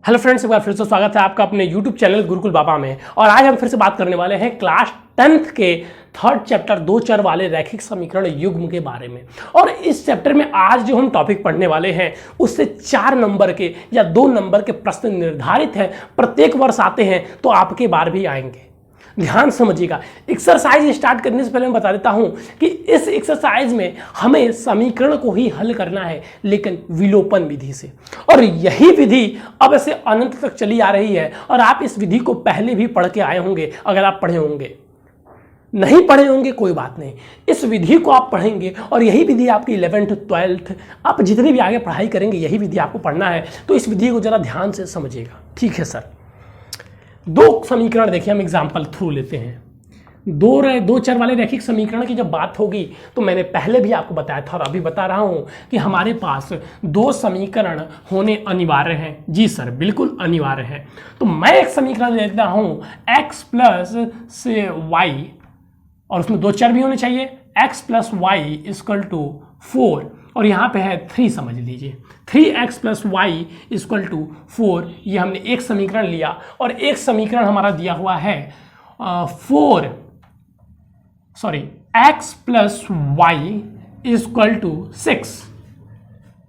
Hello friends, एक बार फिर से स्वागत है आपका अपने यूट्यूब चैनल गुरुकुल बाबा में। और आज हम फिर से बात करने वाले हैं क्लास 10th के थर्ड चैप्टर दो चर वाले रैखिक समीकरण युग्म के बारे में। और इस चैप्टर में आज जो हम टॉपिक पढ़ने वाले हैं उससे 4 नंबर के या 2 नंबर के प्रश्न निर्धारित हैं। प्रत्येक वर्ष आते हैं तो आपके बार भी आएंगे। ध्यान समझिएगा। एक्सरसाइज स्टार्ट करने से पहले मैं बता देता हूं कि इस एक्सरसाइज में हमें समीकरण को ही हल करना है, लेकिन विलोपन विधि से। और यही विधि अब से अनंत तक चली आ रही है। और आप इस विधि को पहले भी पढ़ के आए होंगे। अगर आप पढ़े होंगे, नहीं पढ़े होंगे कोई बात नहीं, इस विधि को आप पढ़ेंगे और यही विधि आपकी 11th 12th आप जितनी भी आगे पढ़ाई करेंगे यही विधि आपको पढ़ना है। तो इस विधि को जरा ध्यान से समझिएगा, ठीक है सर। 2 समीकरण देखिए, हम एग्जाम्पल थ्रू लेते हैं। दो चर वाले रैखिक समीकरण की जब बात होगी तो मैंने पहले भी आपको बताया था और अभी बता रहा हूं कि हमारे पास 2 समीकरण होने अनिवार्य हैं। जी सर, बिल्कुल अनिवार्य है। तो मैं एक समीकरण लेता हूं x प्लस से y, और उसमें 2 चर भी होने चाहिए। x plus y equal to 4 और यहाँ पे है 3, समझ लीजिए 3x plus y equal to 4। ये हमने एक समीकरण लिया और एक समीकरण हमारा दिया हुआ है x plus y equal to 6।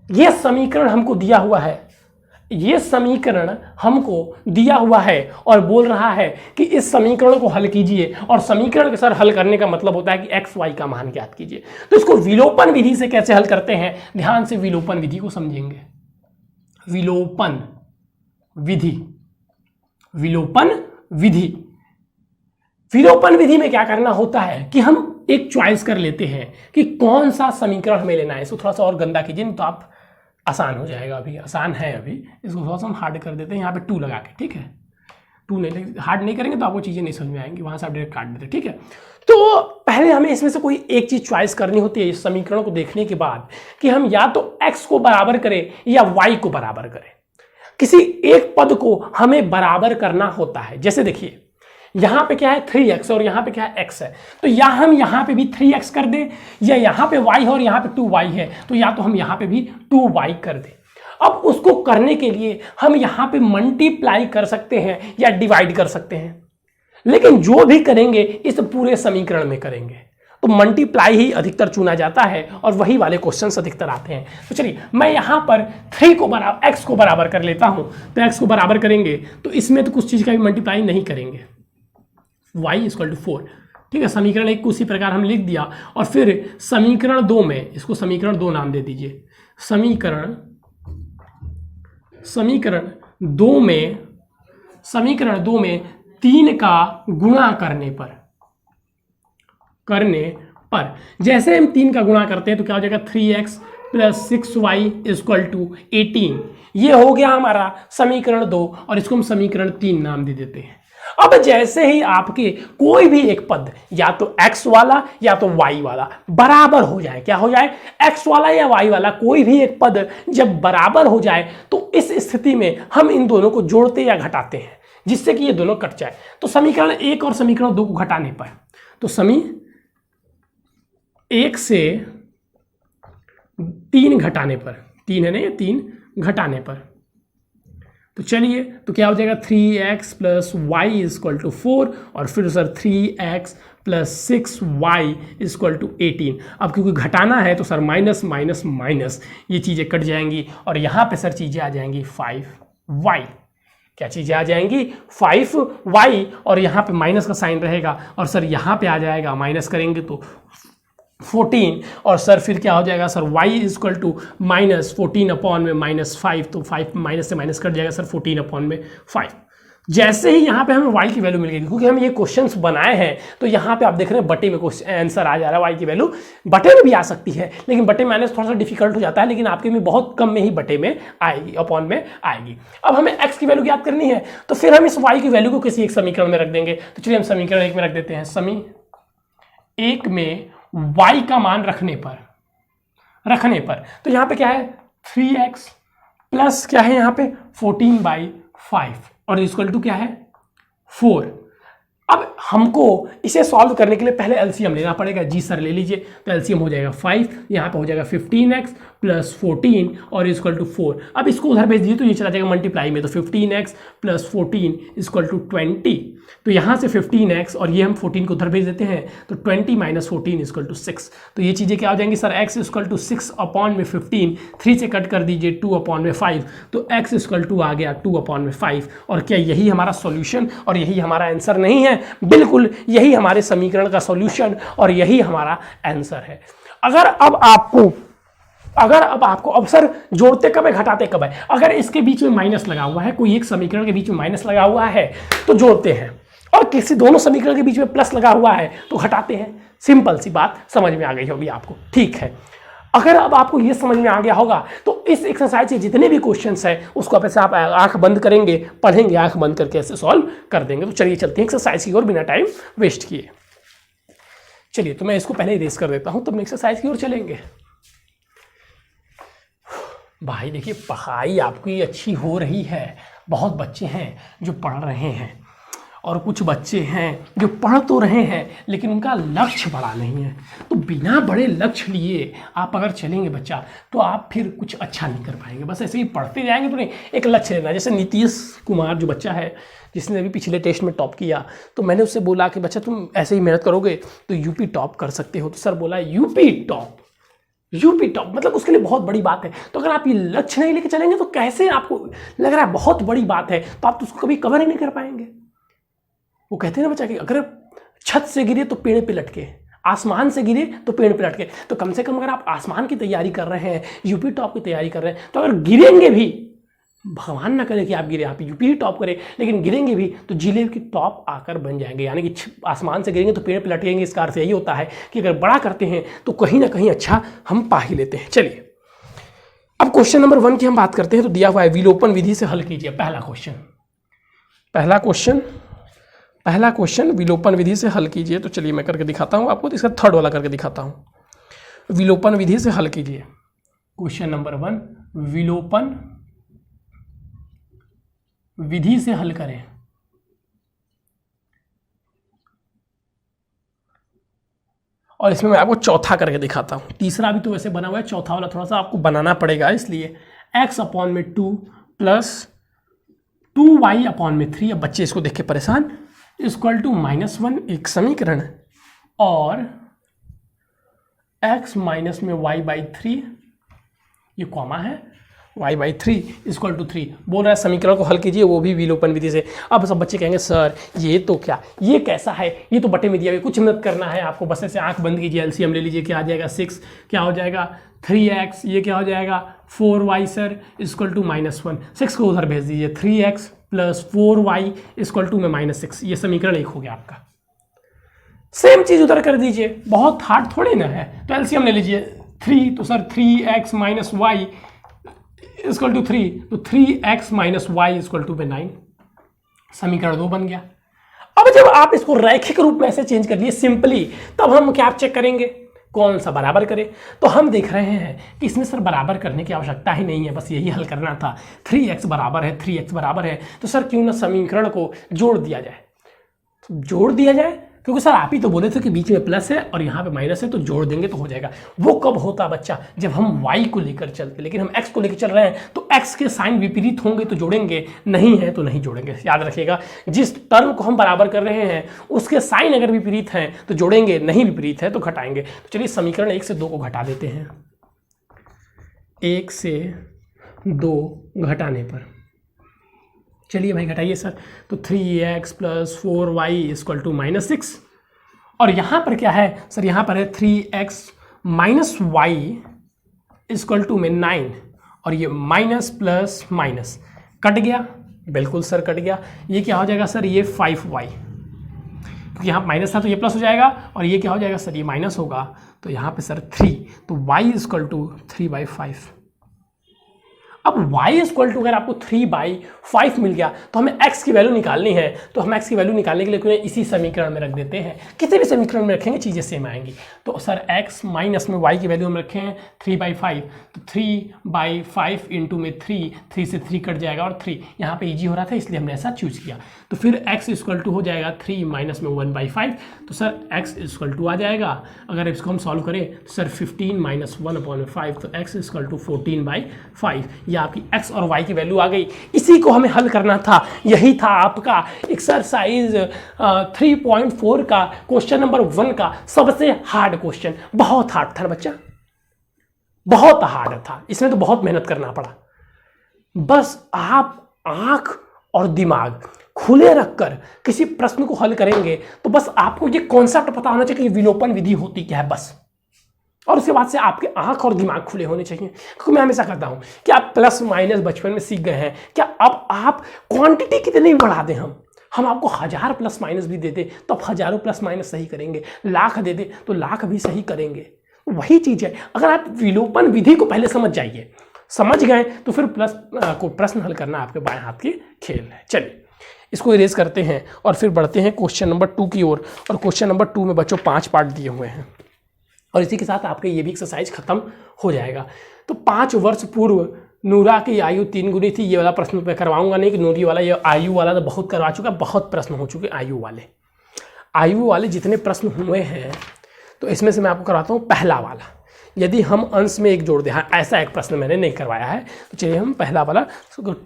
ये समीकरण हमको दिया हुआ है, ये समीकरण हमको दिया हुआ है और बोल रहा है कि इस समीकरण को हल कीजिए। और समीकरण के सर हल करने का मतलब होता है कि x y का मान ज्ञात कीजिए। तो इसको विलोपन विधि से कैसे हल करते हैं, ध्यान से विलोपन विधि को समझेंगे। विलोपन विधि, विलोपन विधि, विलोपन विधि में क्या करना होता है कि हम एक चॉइस कर लेते हैं कि कौन सा समीकरण हमें लेना है। इसको थोड़ा सा और गंदा कीजिए तो आप आसान हो जाएगा। अभी आसान है, अभी इसको थोड़ा सा हम हार्ड कर देते हैं यहाँ पे 2 लगा के, ठीक है। 2 नहीं, हार्ड नहीं करेंगे तो आपको चीज़ें नहीं समझ में आएंगी, वहाँ से आप डायरेक्ट काट देते, ठीक है। तो पहले हमें इसमें से कोई एक चीज़ चॉइस करनी होती है इस समीकरण को देखने के बाद कि हम या तो x को बराबर करें या y को बराबर करें। किसी एक पद को हमें बराबर करना होता है। जैसे देखिए यहाँ पे क्या है 3x और यहाँ पे क्या है x है, तो या हम यहाँ पे भी 3x कर दें या यहाँ पे y है और यहाँ पे 2y है, तो या तो हम यहाँ पे भी 2y कर दें। अब उसको करने के लिए हम यहाँ पे मल्टीप्लाई कर सकते हैं या डिवाइड कर सकते हैं, लेकिन जो भी करेंगे इस पूरे समीकरण में करेंगे तो मल्टीप्लाई ही अधिकतर चुना जाता है और वही वाले क्वेश्चंस अधिकतर आते हैं। तो चलिए मैं यहाँ पर 3 को बराबर x को बराबर कर लेता हूँ। तो x को बराबर करेंगे तो इसमें तो कुछ चीज़ का भी मल्टीप्लाई नहीं करेंगे, y इक्वल टू 4, ठीक है। समीकरण 1 को उसी प्रकार हम लिख दिया। और फिर समीकरण 2 में, इसको समीकरण 2 नाम दे दीजिए। समीकरण 2 में 3 का गुणा करने पर जैसे हम 3 का गुणा करते हैं तो क्या हो जाएगा 3x plus 6y equal to 18। ये हो गया हमारा समीकरण 2 और इसको हम समीकरण 3 नाम दे देते हैं। अब जैसे ही आपके कोई भी एक पद या तो x वाला या तो y वाला बराबर हो जाए, क्या हो जाए, x वाला या y वाला कोई भी एक पद जब बराबर हो जाए तो इस स्थिति में हम इन दोनों को जोड़ते या घटाते हैं जिससे कि ये दोनों कट जाए। तो समीकरण 1 और समीकरण 2 को घटाने पर, तो समी 1 से 3 घटाने पर, 3 है ना, 3 घटाने पर, तो चलिए तो क्या हो जाएगा 3x plus y equal to 4 और फिर sir 3x plus 6y equal to 18। अब क्योंकि घटाना है तो सर माइनस माइनस माइनस ये चीज़ें कट जाएंगी और यहाँ पे सर चीज़ें आ जाएंगी 5y। क्या चीज़ें आ जाएंगी 5y और यहाँ पे माइनस का साइन रहेगा और सर यहाँ पे आ जाएगा, माइनस करेंगे तो 14 और सर फिर क्या हो जाएगा sir y equal to minus 14 upon में -5, तो 5 माइनस से माइनस कट जाएगा सर 14 अपॉन में 5। जैसे ही यहाँ पे हमें y की वैल्यू मिल गई, क्योंकि हम ये क्वेश्चंस बनाए हैं तो यहाँ पे आप देख रहे हैं बटे में आंसर आ जा रहा है। y की वैल्यू बटे में भी आ सकती है, लेकिन बटे में आने से थोड़ा सा डिफिकल्ट हो जाता है, लेकिन आपके में बहुत कम में ही बटे में आएगी, अपॉन में आएगी। अब हमें x की वैल्यू याद करनी है तो फिर हम इस y की वैल्यू को किसी एक समीकरण में रख देंगे। तो चलिए हम समीकरण 1 में रख देते हैं। समी 1 में y का मान रखने पर तो यहाँ पे क्या है 3x प्लस क्या है यहाँ पे 14/5 और इक्वल टू क्या है 4। अब हमको इसे सॉल्व करने के लिए पहले एलसीएम लेना पड़ेगा। जी सर ले लीजिए। तो एलसीएम हो जाएगा 5, यहाँ पे हो जाएगा 15x प्लस 14 और इक्वल टू 4। अब इसको उधर भेज दीजिए तो ये चला जाएगा मल्टीप्लाई में, तो 15x प्लस 14 इक्वल टू 20। तो यहाँ से 15x और ये हम 14 को उधर भेज देते हैं, तो 20 माइनस 14 इक्वल टू 6। तो ये चीज़ें क्या हो जाएंगी sir, x equal to 6 upon में 15, 3 से कट कर दीजिए 2 अपॉन में 5, तो x इक्वल टू आ गया 2 अपॉन में 5। और क्या यही हमारा सॉल्यूशन और यही हमारा आंसर नहीं है? बिल्कुल यही हमारे समीकरण का सॉल्यूशन और यही हमारा आंसर है। अगर अब आपको अब सर जोड़ते कब है घटाते कब है, अगर इसके बीच में माइनस लगा हुआ है, कोई एक समीकरण के बीच में माइनस लगा हुआ है तो जोड़ते हैं, और किसी दोनों समीकरण के बीच में प्लस लगा हुआ है तो घटाते हैं। सिंपल सी बात समझ में आ गई होगी आपको, ठीक है। अगर अब आपको ये समझ में आ गया होगा तो इस एक्सरसाइज के जितने भी क्वेश्चंस हैं उसको ऐसे आप आंख बंद करेंगे, पढ़ेंगे, आंख बंद करके ऐसे सॉल्व कर देंगे। तो चलिए चलते हैं एक्सरसाइज की ओर बिना टाइम वेस्ट किए। चलिए तो मैं इसको पहले इरेज कर देता हूं, तब एक्सरसाइज की ओर चलेंगे। भाई देखिए पढ़ाई आपकी अच्छी हो रही है, बहुत बच्चे हैं जो पढ़ रहे हैं और कुछ बच्चे हैं जो पढ़ तो रहे हैं लेकिन उनका लक्ष्य बड़ा नहीं है। तो बिना बड़े लक्ष्य लिए आप अगर चलेंगे बच्चा तो आप फिर कुछ अच्छा नहीं कर पाएंगे। बस ऐसे ही पढ़ते जाएंगे तो नहीं, एक लक्ष्य लेना। जैसे नीतीश कुमार जो बच्चा है जिसने अभी पिछले टेस्ट में टॉप किया, तो मैंने उससे बोला कि बच्चा तुम ऐसे ही मेहनत करोगे तो यूपी टॉप कर सकते हो। तो सर बोला यूपी टॉप मतलब उसके लिए बहुत बड़ी बात है। तो अगर आप ये लक्ष्य नहीं लेके चलेंगे तो कैसे, आपको लग रहा है बहुत बड़ी बात है तो आप तो उसको कभी कवर ही नहीं कर पाएंगे। वो कहते हैं ना बच्चा कि अगर छत से गिरे तो पेड़ पे लटके, आसमान से गिरे तो पेड़ पे लटके। तो कम से कम अगर आप आसमान की तैयारी कर रहे हैं, यूपी टॉप की तैयारी कर रहे हैं, तो अगर गिरेंगे भी, भगवान ना करे कि आप गिरे, आप यूपी टॉप करें, लेकिन गिरेंगे भी तो जिले की टॉप आकर बन जाएंगे। यानी कि आसमान से गिरेंगे तो पेड़ पे लटकेंगे। इसका अर्थ यही होता है कि अगर बड़ा करते हैं तो कहीं ना कहीं अच्छा हम पा ही लेते हैं। चलिए अब क्वेश्चन नंबर 1 की हम बात करते हैं। तो दिया हुआ है विलोपन विधि से हल कीजिए। पहला क्वेश्चन विलोपन विधि से हल कीजिए। तो चलिए मैं करके दिखाता हूं आपको, तो इसका थर्ड वाला करके दिखाता हूं। विलोपन विधि से हल कीजिए। क्वेश्चन नंबर 1 विलोपन विधि से हल करें। और इसमें मैं आपको चौथा करके दिखाता हूं। तीसरा भी तो वैसे बना हुआ है, चौथा वाला थोड़ा सा आपको बनाना पड़ेगा। इसलिए x अपॉन में 2 प्लस 2y अपॉन में 3। अब बच्चे इसको देख के परेशान, इक्वल टू -1 एक समीकरण, और x माइनस में y/3, ये कॉमा है, y/3 इक्वल टू 3। बोल रहा है समीकरण को हल कीजिए, वो भी विलोपन विधि से। अब सब बच्चे कहेंगे सर ये तो क्या, ये कैसा है, ये तो बटे में दिया हुआ, कुछ मत करना है आपको, बस ऐसे आंख बंद कीजिए, एलसीएम ले लीजिए। क्या आ जाएगा 6, क्या हो जाएगा 3x, ये क्या हो जाएगा 4y सर इक्वल टू -1। 6 को उधर भेज दीजिए, 3x plus 4y equal to में -6। ये समीकरण 1 हो गया आपका। सेम चीज उधर कर दीजिए, बहुत हार्ड थोड़ी ना है। तो एलसीएम ले लीजिए 3, तो sir 3x minus y equal to 3, तो 3x minus y equal to में 9। समीकरण 2 बन गया। अब जब आप इसको रैखिक रूप में ऐसे चेंज कर लिए सिंपली, तब हम क्या चेक करेंगे कौन सा बराबर करे। तो हम देख रहे हैं कि इसमें सर बराबर करने की आवश्यकता ही नहीं है, बस यही हल करना था। 3x बराबर है, 3x बराबर है, तो सर क्यों ना समीकरण को जोड़ दिया जाए। तो जोड़ दिया जाए, क्योंकि सर आप ही तो बोले थे कि बीच में प्लस है और यहाँ पे माइनस है, तो जोड़ देंगे तो हो जाएगा। वो कब होता बच्चा, जब हम y को लेकर चलते, लेकिन हम x को लेकर चल रहे हैं, तो x के साइन विपरीत होंगे तो जोड़ेंगे, नहीं है तो नहीं जोड़ेंगे। याद रखिएगा, जिस टर्म को हम बराबर कर रहे हैं उसके साइन अगर विपरीत हैं तो जोड़ेंगे, नहीं विपरीत है तो घटाएंगे। तो चलिए समीकरण 1 से 2 को घटा देते हैं। 1 से 2 घटाने पर, चलिए भाई घटाइए सर, तो 3x plus 4y equal to -6। और यहाँ पर क्या है सर, यहाँ पर है 3x minus y equal to में 9, और ये माइनस प्लस माइनस कट गया, बिल्कुल सर कट गया। ये क्या हो जाएगा सर, ये 5y, क्योंकि यहाँ माइनस था तो ये प्लस हो जाएगा, और ये क्या हो जाएगा सर, ये माइनस होगा, तो यहाँ पे सर 3, तो y इक्वल टू 3/5। अब y इक्वल टू अगर आपको 3/5 मिल गया तो हमें x की वैल्यू निकालनी है, तो हम x की वैल्यू निकालने के लिए इसी समीकरण में रख देते हैं। किसी भी समीकरण में रखेंगे चीज़ें सेम आएंगी। तो सर x माइनस में y की वैल्यू हम रखे हैं 3/5, तो 3/5 इंटू में 3 से 3 कट जाएगा और 3 यहाँ पे ईजी हो रहा था इसलिए हमने ऐसा चूज किया। तो फिर x इक्वल टू हो जाएगा 3 माइनस में 1/5, तो सर x इक्वल टू आ जाएगा। अगर इसको हम सॉल्व करें तो सर 15 माइनस 1/5, तो x इक्वल टू 14/5। ये आपकी x और y की वैल्यू आ गई। इसी को हमें हल करना था। यही था आपका एक्सरसाइज 3.4 का क्वेश्चन नंबर 1 का सबसे हार्ड क्वेश्चन। बहुत हार्ड था ना बच्चा, बहुत हार्ड था, इसमें तो बहुत मेहनत करना पड़ा। बस आप आंख और दिमाग खुले रखकर किसी प्रश्न को हल करेंगे तो बस आपको ये कॉन्सेप्ट पता होना चाहिए कि विलोपन विधि होती क्या है बस, और उसके बाद से आपके आंख और दिमाग खुले होने चाहिए। क्योंकि मैं हमेशा कहता हूं कि आप प्लस माइनस बचपन में सीख गए हैं, क्या अब आप क्वांटिटी कितनी भी बढ़ा दें, हम आपको 1000 प्लस माइनस भी दे दे तो आप हजारों प्लस माइनस सही करेंगे, लाख दे दे तो लाख भी सही करेंगे। वही चीज है, अगर आप विलोपन विधि को पहले समझ जाइए, समझ गए तो फिर प्लस को प्रश्न हल करना आपके बाएं हाथ की खेल है। चलिए इसको इरेज करते हैं और फिर बढ़ते हैं क्वेश्चन नंबर 2 की ओर। और क्वेश्चन नंबर 2 में बच्चों 5 पार्ट दिए हुए हैं और इसी के साथ आपका ये भी एक्सरसाइज खत्म हो जाएगा। तो 5 वर्ष पूर्व नूरा की आयु 3 गुनी थी। ये वाला प्रश्न मैं करवाऊंगा नहीं कि नूरी वाला, ये आयु वाला तो बहुत करवा चुका, बहुत प्रश्न हो चुके आयु वाले जितने प्रश्न हुए हैं तो इसमें से मैं आपको करवाता हूँ पहला वाला। यदि हम अंश में 1 जोड़ दें, हाँ ऐसा एक प्रश्न मैंने नहीं करवाया है, तो चलिए हम पहला वाला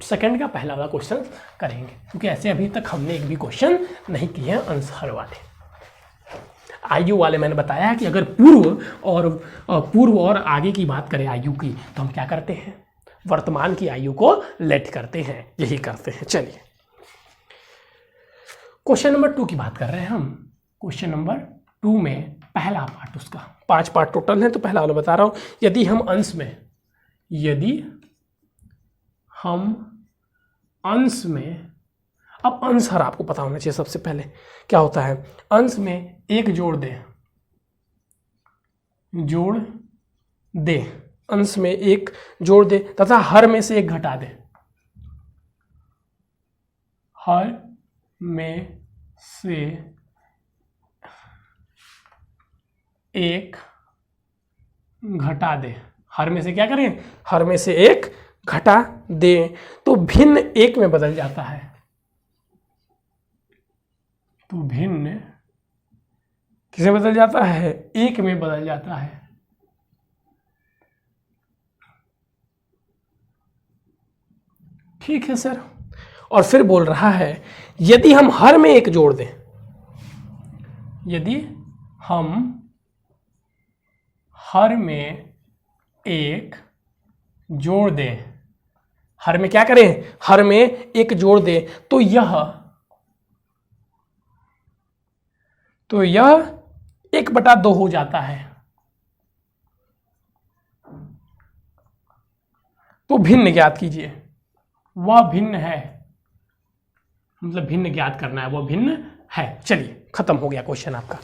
सेकंड का पहला वाला क्वेश्चन करेंगे, क्योंकि ऐसे अभी तक हमने एक भी क्वेश्चन नहीं किए हैं अंश हर वाले। आयु वाले मैंने बताया कि अगर पूर्व और आगे की बात करें आयु की, तो हम क्या करते हैं, वर्तमान की आयु को लेट करते हैं, यही करते हैं। चलिए क्वेश्चन नंबर 2 की बात कर रहे हैं हम। क्वेश्चन नंबर 2 में पहला पार्ट, उसका 5 पार्ट टोटल है, तो पहला वाला बता रहा हूं। यदि हम अंश में अब अंश हर आपको पता होना चाहिए। सबसे पहले क्या होता है, अंश में 1 जोड़ दे, अंश में 1 जोड़ दे तथा हर में से 1 घटा दे, हर में से 1 घटा दे। हर में से क्या करें, हर में से 1 घटा दे तो भिन्न 1 में बदल जाता है। तो भिन्न किसे बदल जाता है, 1 में बदल जाता है। ठीक है सर। और फिर बोल रहा है यदि हम हर में 1 जोड़ दें, यदि हम हर में 1 जोड़ दें, हर में क्या करें, हर में 1 जोड़ दें तो यह 1/2 हो जाता है। तो भिन्न ज्ञात कीजिए, वह भिन्न है, मतलब भिन्न ज्ञात करना है, वह भिन्न है। चलिए खत्म हो गया क्वेश्चन आपका।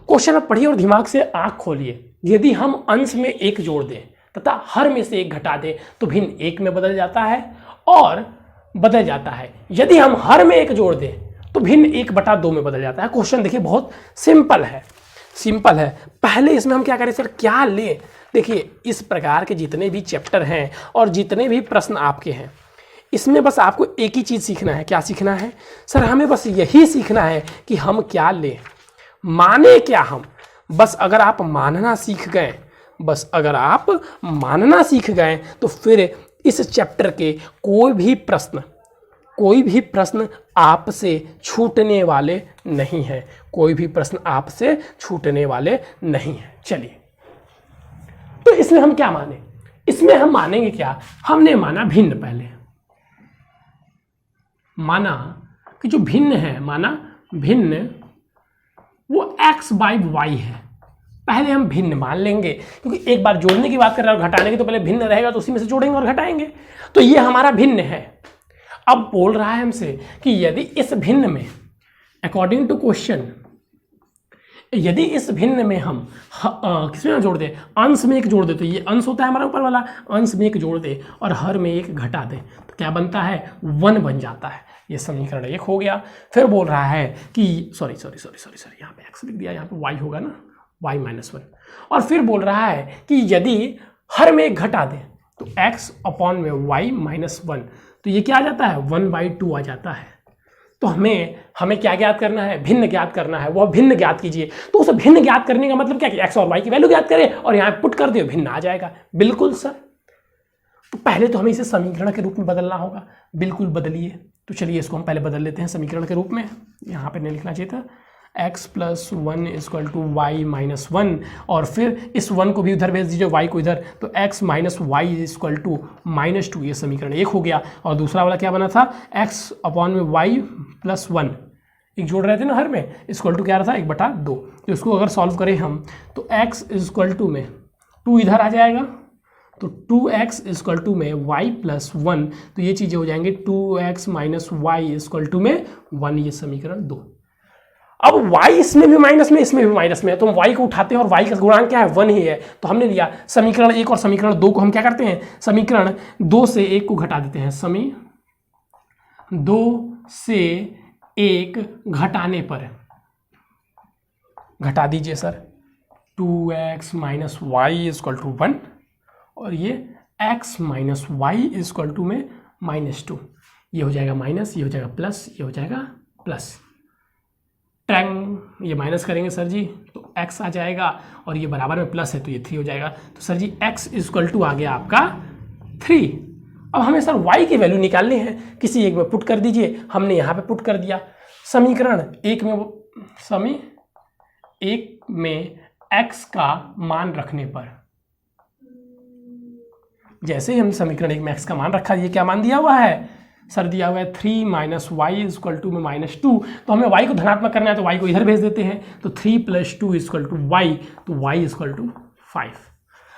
क्वेश्चन आप पढ़िए और दिमाग से आंख खोलिए। यदि हम अंश में 1 जोड़ दें तथा हर में से 1 घटा दें तो भिन्न 1 में बदल जाता है और बदल जाता है। यदि हम हर में 1 जोड़ दें तो भिन्न 1/2 में बदल जाता है। क्वेश्चन देखिए बहुत सिंपल है। पहले इसमें हम क्या करें सर, क्या लें। देखिए इस प्रकार के जितने भी चैप्टर हैं और जितने भी प्रश्न आपके हैं, इसमें बस आपको एक ही चीज़ सीखना है। क्या सीखना है सर, हमें बस यही सीखना है कि हम क्या लें, माने क्या हम। बस अगर आप मानना सीख गए, तो फिर इस चैप्टर के कोई भी प्रश्न आपसे छूटने वाले नहीं है, चलिए तो इसमें हम क्या माने, इसमें हम मानेंगे क्या, हमने माना भिन्न। पहले माना कि जो भिन्न वो x/y है। पहले हम भिन्न मान लेंगे, क्योंकि एक बार जोड़ने की बात कर रहे हैं और घटाने की, तो पहले भिन्न रहेगा तो उसी में से जोड़ेंगे और घटाएंगे। तो ये हमारा भिन्न है। अब बोल रहा है हमसे कि यदि इस भिन्न में अकॉर्डिंग टू क्वेश्चन यदि इस भिन्न में हम किसमें जोड़ दें, अंश में एक जोड़ दे, तो ये अंश होता है हमारा ऊपर वाला, अंश में एक जोड़ दे और हर में एक घटा दे तो क्या बनता है, 1 बन जाता है। ये समीकरण 1 हो गया। फिर बोल रहा है कि सॉरी यहाँ पे x लिख दिया, यहाँ पे y होगा ना, y माइनस 1। और फिर बोल रहा है कि यदि हर में एक घटा दे तो x अपॉन में y माइनस 1, तो ये क्या आ जाता है, 1/2 आ जाता है। तो हमें क्या ज्ञात करना है, भिन्न ज्ञात करना है। वह भिन्न ज्ञात कीजिए। तो उस भिन्न ज्ञात करने का मतलब क्या कि x और y की वैल्यू ज्ञात करें और यहाँ पुट कर दियो, भिन्न आ जाएगा। बिल्कुल सर। तो पहले तो हमें इसे समीकरण के रूप में बदलना होगा। बिल्कुल बदलिए। तो चलिए इसको हम पहले बदल लेते हैं समीकरण के रूप में। यहाँ पे नहीं लिखना चाहिए था, x + 1 = y - 1, और फिर इस 1 को भी उधर भेज दीजिए, y को इधर, तो x - y = -2। ये समीकरण 1 हो गया। और दूसरा वाला क्या बना था, x अपॉन में y + 1, एक जोड़ रहे थे ना हर में, इक्वल टू क्या रहा था, 1/2। तो इसको अगर सॉल्व करें हम तो x = में 2 इधर आ जाएगा, तो 2x = में y + 1, तो ये चीज़ें हो जाएंगे 2x - y = में 1। ये समीकरण 2। अब y इसमें भी माइनस में, इसमें भी माइनस में है, तो हम y को उठाते हैं और y का गुणांक क्या है, 1 ही है। तो हमने लिया समीकरण 1 और समीकरण 2 को हम क्या करते हैं, समीकरण 2 से 1 को घटा देते हैं। 2 से 1 घटाने पर, घटा दीजिए सर, 2x - y = 1, और ये x - y = में -2। ये हो जाएगा माइनस, ये हो जाएगा प्लस, ये हो जाएगा प्लस। टैंग, ये माइनस करेंगे सर जी तो x आ जाएगा, और ये बराबर में प्लस है तो ये 3 हो जाएगा। तो सर जी x = आ गया आपका 3। अब हमें सर y की वैल्यू निकालनी है, किसी एक में पुट कर दीजिए। हमने यहाँ पे पुट कर दिया। समीकरण 1 में x का मान रखने पर, जैसे ही हम समीकरण 1 में x का मान रखा, ये क्या मान दिया हुआ है सर, दिया हुआ है 3 - y = में -2। तो हमें y को धनात्मक करना है, तो y को इधर भेज देते हैं। तो 3 + 2 = y, तो y = 5।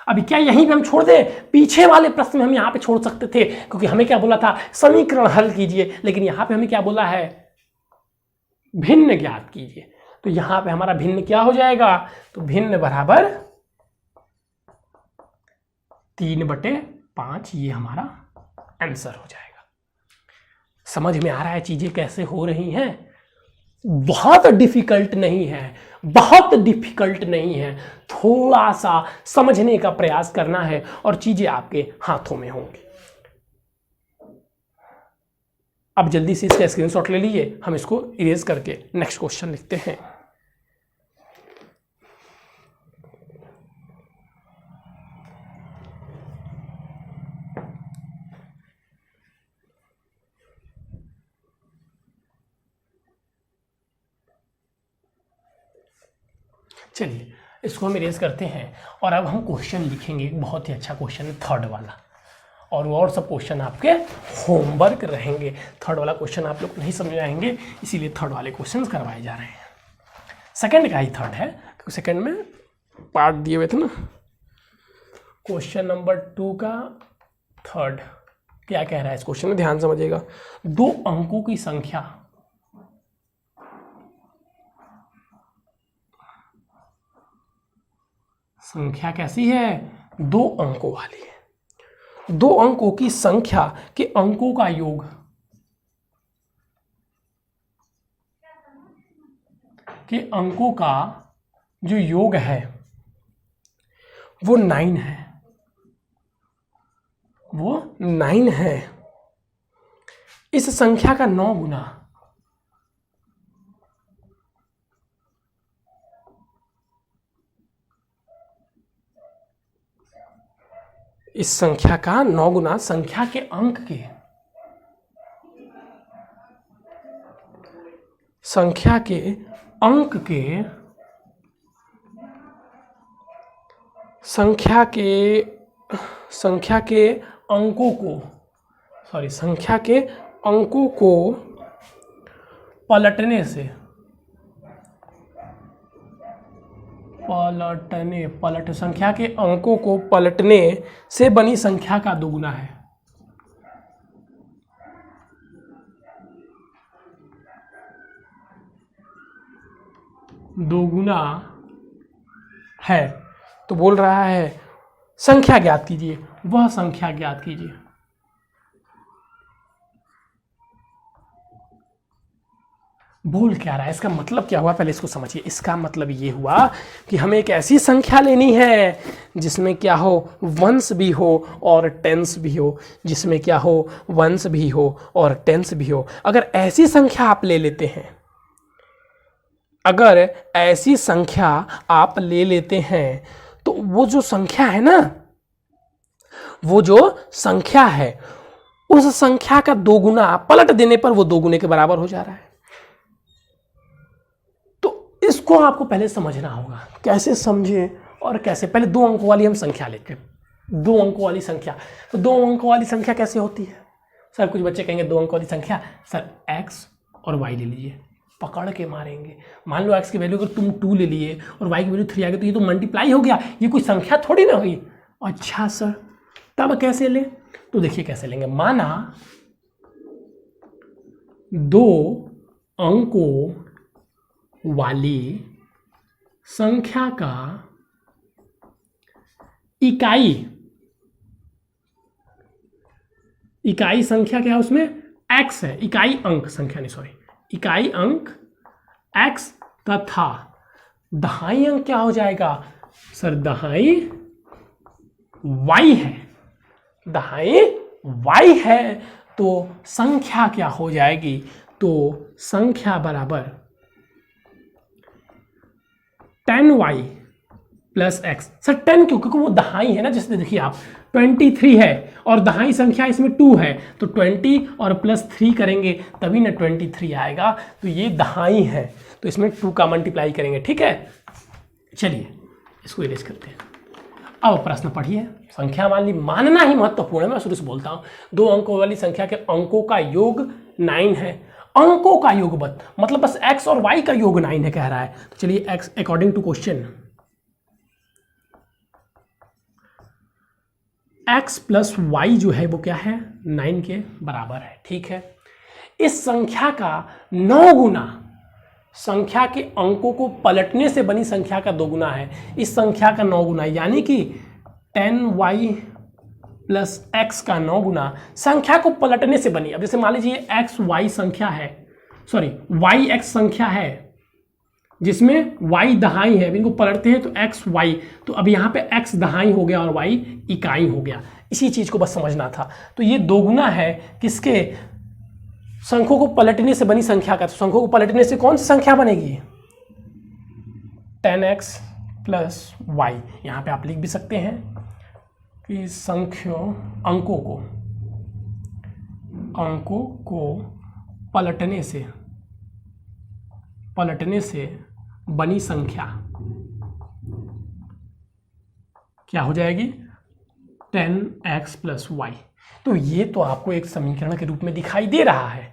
अभी क्या यहीं पे हम छोड़ दें, पीछे वाले प्रश्न में हम यहाँ पे छोड़ सकते थे, क्योंकि हमें क्या बोला था, समीकरण हल कीजिए, लेकिन यहाँ पे हमें क्या बोला है, भिन्न ज्ञात कीजिए। तो यहाँ पे हमारा भिन्न क्या हो जाएगा, तो भिन्न बराबर 3/5। ये हमारा आंसर हो जाएगा। समझ में आ रहा है चीजें कैसे हो रही हैं? बहुत डिफिकल्ट नहीं है, बहुत डिफिकल्ट नहीं है। थोड़ा सा समझने का प्रयास करना है और चीजें आपके हाथों में होंगी। अब जल्दी से इसका स्क्रीनशॉट ले लीजिए, हम इसको इरेज करके नेक्स्ट क्वेश्चन लिखते हैं। चलिए इसको हम इरेज करते हैं और अब हम क्वेश्चन लिखेंगे। बहुत ही अच्छा क्वेश्चन है, थर्ड वाला, और सब क्वेश्चन आपके होमवर्क रहेंगे। थर्ड वाला क्वेश्चन आप लोग नहीं समझ आएंगे, इसीलिए थर्ड वाले क्वेश्चन करवाए जा रहे हैं। सेकंड का ही थर्ड है, क्योंकि सेकंड में पार्ट दिए हुए थे ना। क्वेश्चन नंबर 2 का थर्ड क्या कह रहा है इस क्वेश्चन में, ध्यान समझिएगा। 2 अंकों की संख्या कैसी है, 2 अंकों वाली है। 2 अंकों की संख्या के अंकों का योग, के अंकों का जो योग है वो 9 है, वो 9 है। इस संख्या का 9 गुना, इस संख्या का 9 गुना संख्या के अंक के, संख्या के अंक के, संख्या के अंकों को, सॉरी, संख्या के अंकों को पलटने से, संख्या के अंकों को पलटने से बनी संख्या का दोगुना है। दोगुना है, तो बोल रहा है संख्या ज्ञात कीजिए, वह संख्या ज्ञात कीजिए। बोल क्या रहा है, इसका मतलब क्या हुआ, पहले इसको समझिए। इसका मतलब ये हुआ कि हमें एक ऐसी संख्या लेनी है जिसमें क्या हो, वंस भी हो और टेंस भी हो, जिसमें क्या हो, वंस भी हो और टेंस भी हो। अगर ऐसी संख्या आप ले लेते हैं, अगर ऐसी संख्या आप ले लेते हैं, तो वो जो संख्या है ना, वो जो संख्या है, उस संख्या का दोगुना पलट देने पर वो दोगुने के बराबर हो जा रहा है। इसको आपको पहले समझना होगा। कैसे समझे और कैसे, पहले 2 अंकों वाली हम संख्या लेते हैं। 2 अंकों वाली संख्या, तो 2 अंकों वाली संख्या कैसे होती है सर? कुछ बच्चे कहेंगे 2 अंकों वाली संख्या, सर x और y ले लीजिए, पकड़ के मारेंगे। मान लो x की वैल्यू अगर तुम 2 ले लिए और y की वैल्यू 3 आ गई, तो ये तो मल्टीप्लाई हो गया, ये कोई संख्या थोड़ी ना हुई। अच्छा सर, तब कैसे ले? तो देखिए कैसे लेंगे। माना 2 अंकों वाली संख्या का इकाई संख्या क्या है, उसमें x है, इकाई अंक संख्या नहीं, सॉरी, इकाई अंक x तथा दहाई अंक क्या हो जाएगा सर? दहाई y है, दहाई y है, तो संख्या क्या हो जाएगी? तो संख्या बराबर 10y प्लस x। सर 10 क्यों? क्योंकि वो दहाई है ना, जैसे देखिए आप 23 है और दहाई संख्या इसमें 2 है, तो 20 और प्लस 3 करेंगे तभी ना 23 आएगा, तो ये दहाई है, तो इसमें 2 का मल्टीप्लाई करेंगे। ठीक है, चलिए इसको इरेज करते हैं। अब प्रश्न पढ़िए। संख्या मान ली, मानना ही महत्वपूर्ण है, मैं शुरू से बोलता हूँ। 2 अंकों वाली संख्या के अंकों का योग 9 है, अंकों का योग मतलब बस x और y का योग 9 है कह रहा है। तो चलिए x according to question x plus y जो है वो क्या है, 9 के बराबर है। ठीक है, इस संख्या का 9 गुना, संख्या के अंकों को पलटने से बनी संख्या का 2 गुना है, इस संख्या का 9 गुना, यानी कि 10y प्लस x का 9 गुना संख्या को पलटने से बनी। अब जैसे मान लीजिए x y संख्या है, सॉरी y x संख्या है जिसमें y दहाई है, इनको पलटते हैं तो x y, तो अब यहाँ पे x दहाई हो गया और y इकाई हो गया। इसी चीज को बस समझना था। तो ये 2 गुना है किसके? संख्यों को पलटने से बनी संख्या का। तो संख्यों को पलटने से कौन सी संख्या बनेगी? 10x plus y। यहाँ पे आप लिख भी सकते हैं कि अंकों को पलटने से बनी संख्या क्या हो जाएगी? 10x plus y। तो ये तो आपको एक समीकरण के रूप में दिखाई दे रहा है,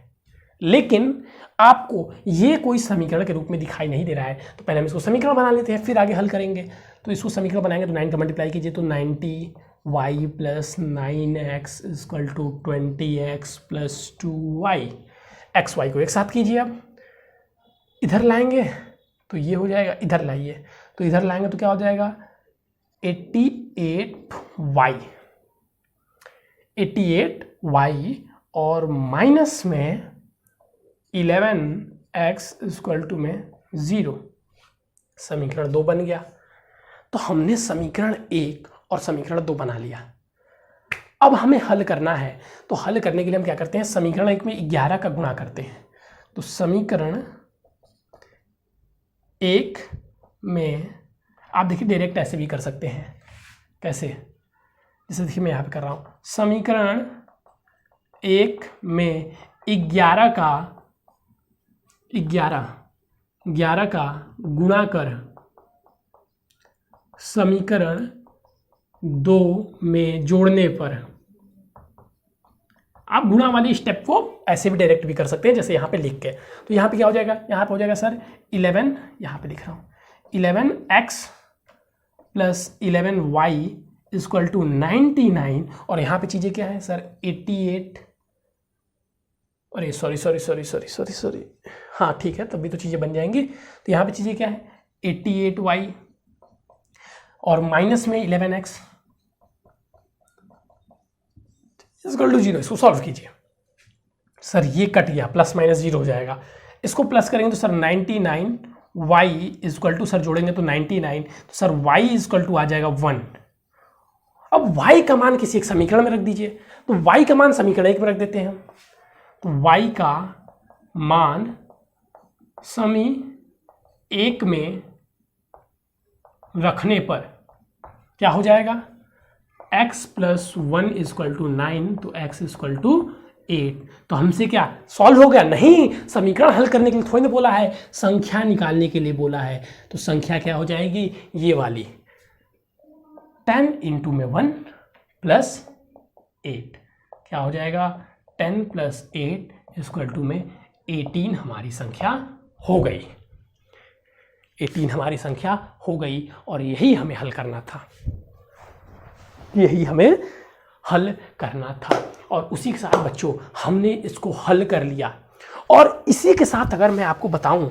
लेकिन आपको ये कोई समीकरण के रूप में दिखाई नहीं दे रहा है। तो पहले हम इसको समीकरण बना लेते हैं, फिर आगे हल करेंगे। तो इसको समीकरण बनाएंगे तो 9 का मल्टीप्लाई कीजिए तो 90y plus 9x equal to 20x plus 2y। X y को एक साथ कीजिए। अब इधर लाएंगे तो ये हो जाएगा, इधर लाइए तो इधर लाएंगे तो क्या हो जाएगा? 88y और माइनस में 11x इक्वल टू में 0। समीकरण 2 बन गया। तो हमने समीकरण 1 और समीकरण 2 बना लिया। अब हमें हल करना है, तो हल करने के लिए हम क्या करते हैं? समीकरण 1 में 11 का गुणा करते हैं। तो समीकरण 1 में आप देखिए डायरेक्ट ऐसे भी कर सकते हैं। कैसे? जैसे देखिए मैं यहाँ पे कर रहा हूँ, समीकरण 1 में 11 का गुणा कर समीकरण 2 में जोड़ने पर, आप गुणा वाली स्टेप को ऐसे भी डायरेक्ट भी कर सकते हैं, जैसे यहाँ पे लिख के। तो यहाँ पे क्या हो जाएगा? यहाँ पे हो जाएगा सर 11, यहाँ पे लिख रहा हूँ 11x plus 11y equal to 99। और यहाँ पे चीज़ें क्या है सर? 88, अरे सॉरी, हाँ ठीक है, तब भी तो चीज़ें बन जाएंगी। तो यहाँ पे चीज़ें क्या है? 88y और माइनस में 11x इक्वल टू 0। इसको सॉल्व कीजिए। सर ये कट गया, प्लस माइनस 0 हो जाएगा। इसको प्लस करेंगे तो sir 99y equal to, sir जोड़ेंगे तो 99, तो सर y इक्वल टू आ जाएगा 1। अब y का मान किसी एक समीकरण में रख दीजिए, तो y का मान समीकरण 1 में रख देते हैं हम। तो y का मान समी 1 में रखने पर क्या हो जाएगा, x प्लस 1 इक्वल टू 9, तो x इक्वल टू 8। तो हमसे क्या सॉल्व हो गया? नहीं, समीकरण हल करने के लिए थोड़ी ना बोला है, संख्या निकालने के लिए बोला है। तो संख्या क्या हो जाएगी, ये वाली 10 इंटू में 1 प्लस 8 क्या हो जाएगा, 10 प्लस 8 इक्वल टू में 18 हमारी संख्या हो गई। 18 हमारी संख्या हो गई और यही हमें हल करना था, यही हमें हल करना था। और उसी के साथ बच्चों हमने इसको हल कर लिया। और इसी के साथ अगर मैं आपको बताऊं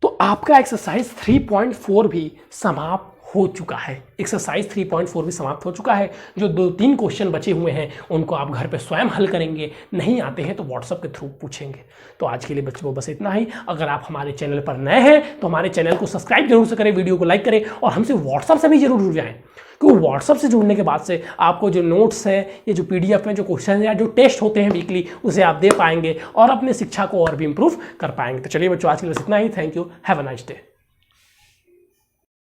तो आपका एक्सरसाइज 3.4 भी समाप्त हो चुका है। एक्सरसाइज 3.4 भी समाप्त हो चुका है। जो 2-3 क्वेश्चन बचे हुए हैं उनको आप घर पे स्वयं हल करेंगे, नहीं आते हैं तो व्हाट्सएप के थ्रू पूछेंगे। तो आज के लिए बच्चों बस इतना ही। अगर आप हमारे चैनल पर नए हैं तो हमारे चैनल को सब्सक्राइब जरूर से करें, वीडियो को लाइक करें और हमसे व्हाट्सएप से भी जरूर जुड़ जाएं, क्योंकि व्हाट्सएप से जुड़ने के बाद से आपको जो नोट्स है, ये जो PDF में जो क्वेश्चन या जो टेस्ट होते हैं वीकली, उसे आप दे पाएंगे और अपने शिक्षा को और भी इंप्रूव कर पाएंगे। तो चलिए बच्चों आज के लिए बस इतना ही। Thank you, have a nice day.